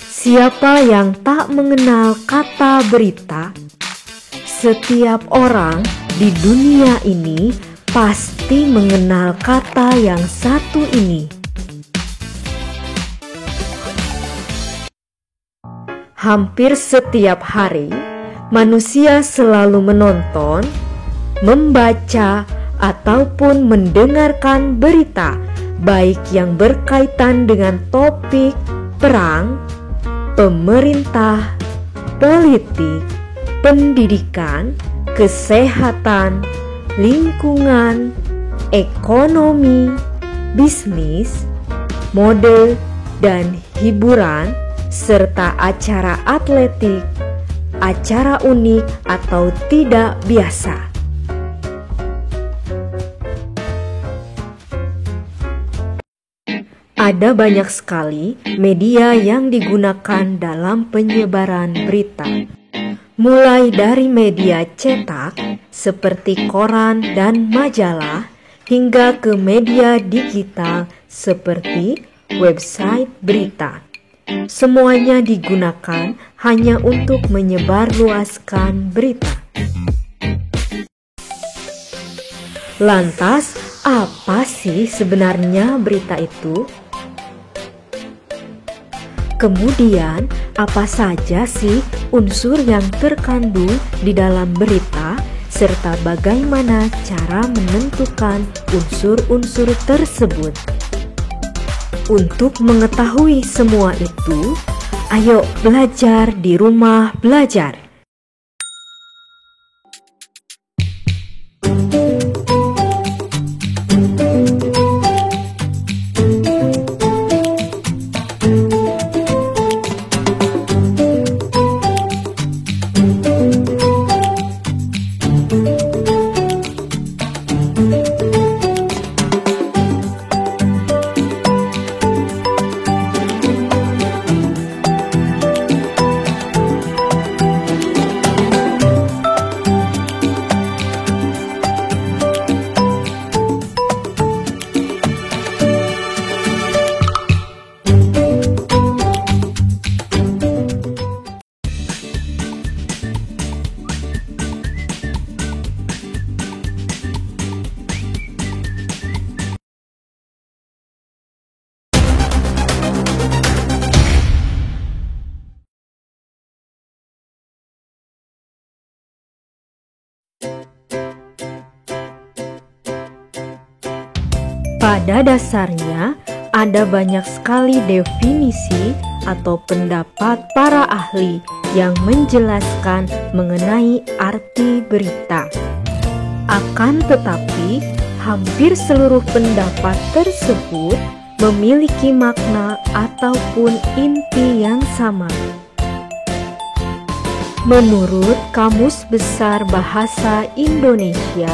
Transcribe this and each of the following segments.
Siapa yang tak mengenal kata berita? Setiap orang di dunia ini pasti mengenal kata yang satu ini. Hampir setiap hari, manusia selalu menonton, membaca, ataupun mendengarkan berita, baik yang berkaitan dengan topik perang, pemerintah, politik, pendidikan, kesehatan, lingkungan, ekonomi, bisnis, mode, dan hiburan, serta acara atletik, acara unik atau tidak biasa. Ada banyak sekali media yang digunakan dalam penyebaran berita. Mulai dari media cetak seperti koran dan majalah hingga ke media digital seperti website berita. Semuanya digunakan hanya untuk menyebarluaskan berita. Lantas, apa sih sebenarnya berita itu? Kemudian, apa saja sih unsur yang terkandung di dalam berita, serta bagaimana cara menentukan unsur-unsur tersebut? Untuk mengetahui semua itu, ayo belajar di rumah belajar. Pada dasarnya, ada banyak sekali definisi atau pendapat para ahli yang menjelaskan mengenai arti berita. Akan tetapi, hampir seluruh pendapat tersebut memiliki makna ataupun inti yang sama. Menurut Kamus Besar Bahasa Indonesia,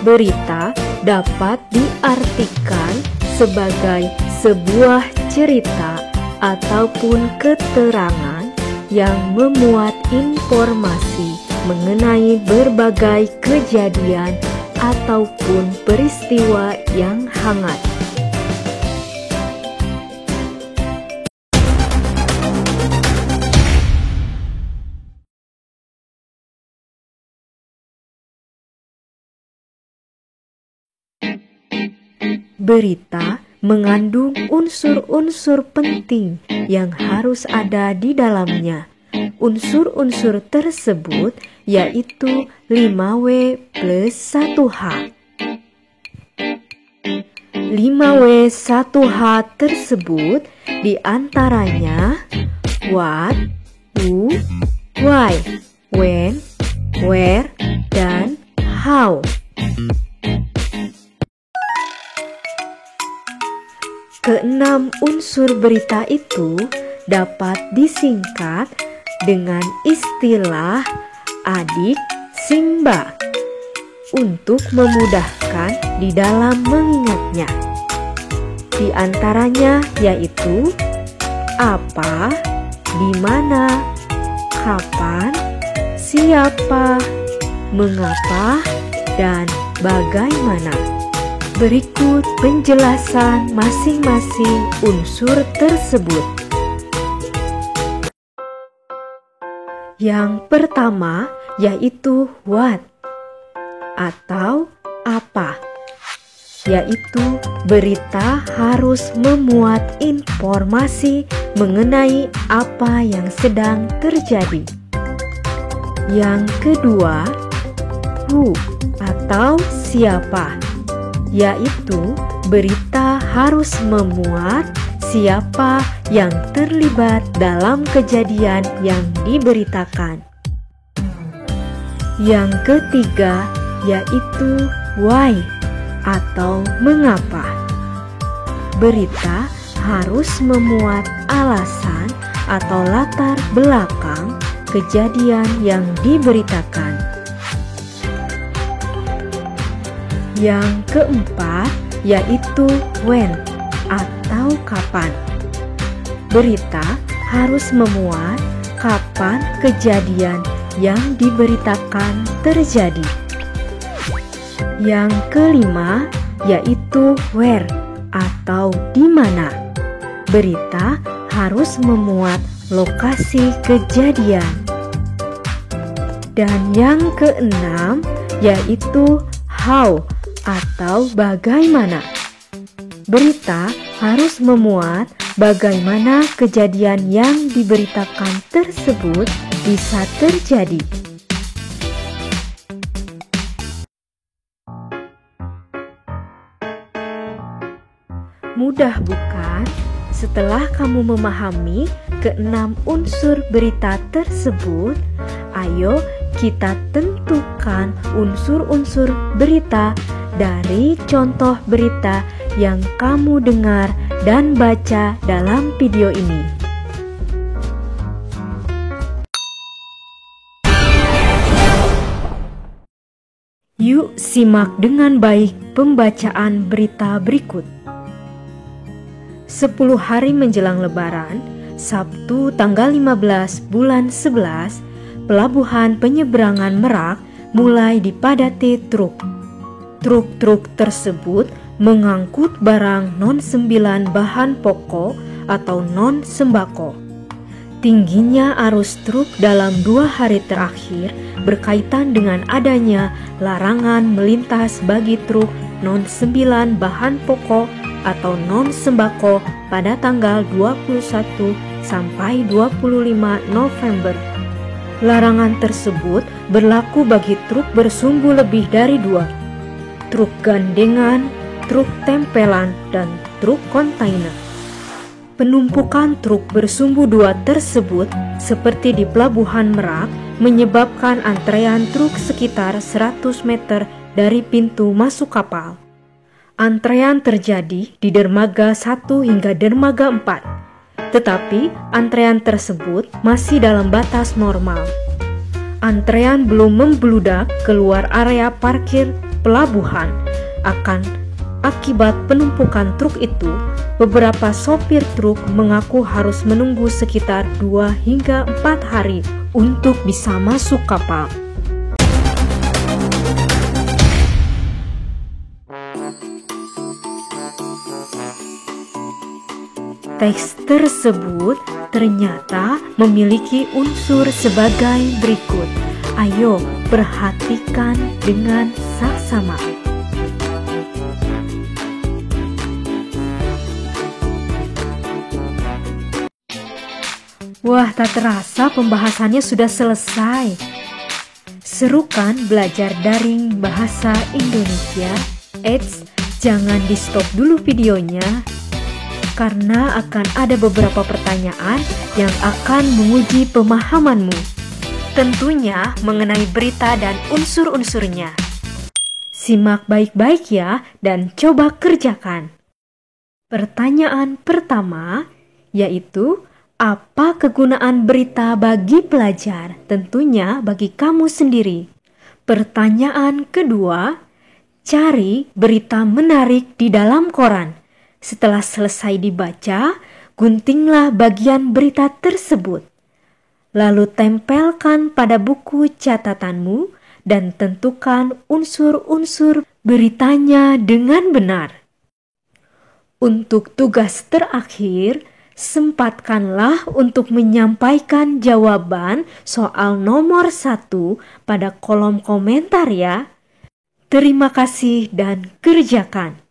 berita dapat diartikan sebagai sebuah cerita ataupun keterangan yang memuat informasi mengenai berbagai kejadian ataupun peristiwa yang hangat. Berita mengandung unsur-unsur penting yang harus ada di dalamnya. Unsur-unsur tersebut yaitu 5W plus 1H. 5W 1H tersebut diantaranya what, who, why, when, where, dan how. Keenam unsur berita itu dapat disingkat dengan istilah adik simba untuk memudahkan di dalam mengingatnya. Di antaranya yaitu apa, di mana, kapan, siapa, mengapa, dan bagaimana. Berikut penjelasan masing-masing unsur tersebut. Yang pertama yaitu what atau apa, yaitu berita harus memuat informasi mengenai apa yang sedang terjadi. Yang kedua, who atau siapa, yaitu berita harus memuat siapa yang terlibat dalam kejadian yang diberitakan. Yang ketiga yaitu why atau mengapa. Berita harus memuat alasan atau latar belakang kejadian yang diberitakan. Yang keempat yaitu when atau kapan. Berita harus memuat kapan kejadian yang diberitakan terjadi. Yang kelima yaitu where atau di mana. Berita harus memuat lokasi kejadian. Dan yang keenam yaitu how atau bagaimana. Berita harus memuat bagaimana kejadian yang diberitakan tersebut bisa terjadi. Mudah bukan? Setelah kamu memahami keenam unsur berita tersebut, ayo kita tentukan unsur-unsur berita dari contoh berita yang kamu dengar dan baca dalam video ini. Yuk simak dengan baik pembacaan berita berikut. 10 hari menjelang Lebaran, Sabtu tanggal 15 bulan 11, Pelabuhan Penyeberangan Merak mulai dipadati truk. Truk-truk tersebut mengangkut barang non-9 bahan pokok atau non-sembako. Tingginya arus truk dalam 2 hari terakhir berkaitan dengan adanya larangan melintas bagi truk non-9 bahan pokok atau non-sembako pada tanggal 21 sampai 25 November. Larangan tersebut berlaku bagi truk bersumbu lebih dari 2, truk gandengan, truk tempelan, dan truk kontainer. Penumpukan truk bersumbu 2 tersebut seperti di Pelabuhan Merak menyebabkan antrean truk sekitar 100 meter dari pintu masuk kapal. Antrean terjadi di dermaga 1 hingga dermaga 4, tetapi antrean tersebut masih dalam batas normal. Antrean belum membludak keluar area parkir pelabuhan. Akibat penumpukan truk itu, beberapa sopir truk mengaku harus menunggu sekitar 2 hingga 4 hari untuk bisa masuk kapal. Teks tersebut ternyata memiliki unsur sebagai berikut. Ayo perhatikan dengan saksama. Wah, tak terasa pembahasannya sudah selesai. Seru kan belajar daring bahasa Indonesia? Eits, jangan di stop dulu videonya, karena akan ada beberapa pertanyaan yang akan menguji pemahamanmu. Tentunya mengenai berita dan unsur-unsurnya. Simak baik-baik ya dan coba kerjakan. Pertanyaan pertama yaitu, apa kegunaan berita bagi pelajar? Tentunya bagi kamu sendiri. Pertanyaan kedua, cari berita menarik di dalam koran. Setelah selesai dibaca, guntinglah bagian berita tersebut. Lalu tempelkan pada buku catatanmu dan tentukan unsur-unsur beritanya dengan benar. Untuk tugas terakhir, Sempatkanlah untuk menyampaikan jawaban soal nomor 1 pada kolom komentar ya. Terima kasih dan kerjakan.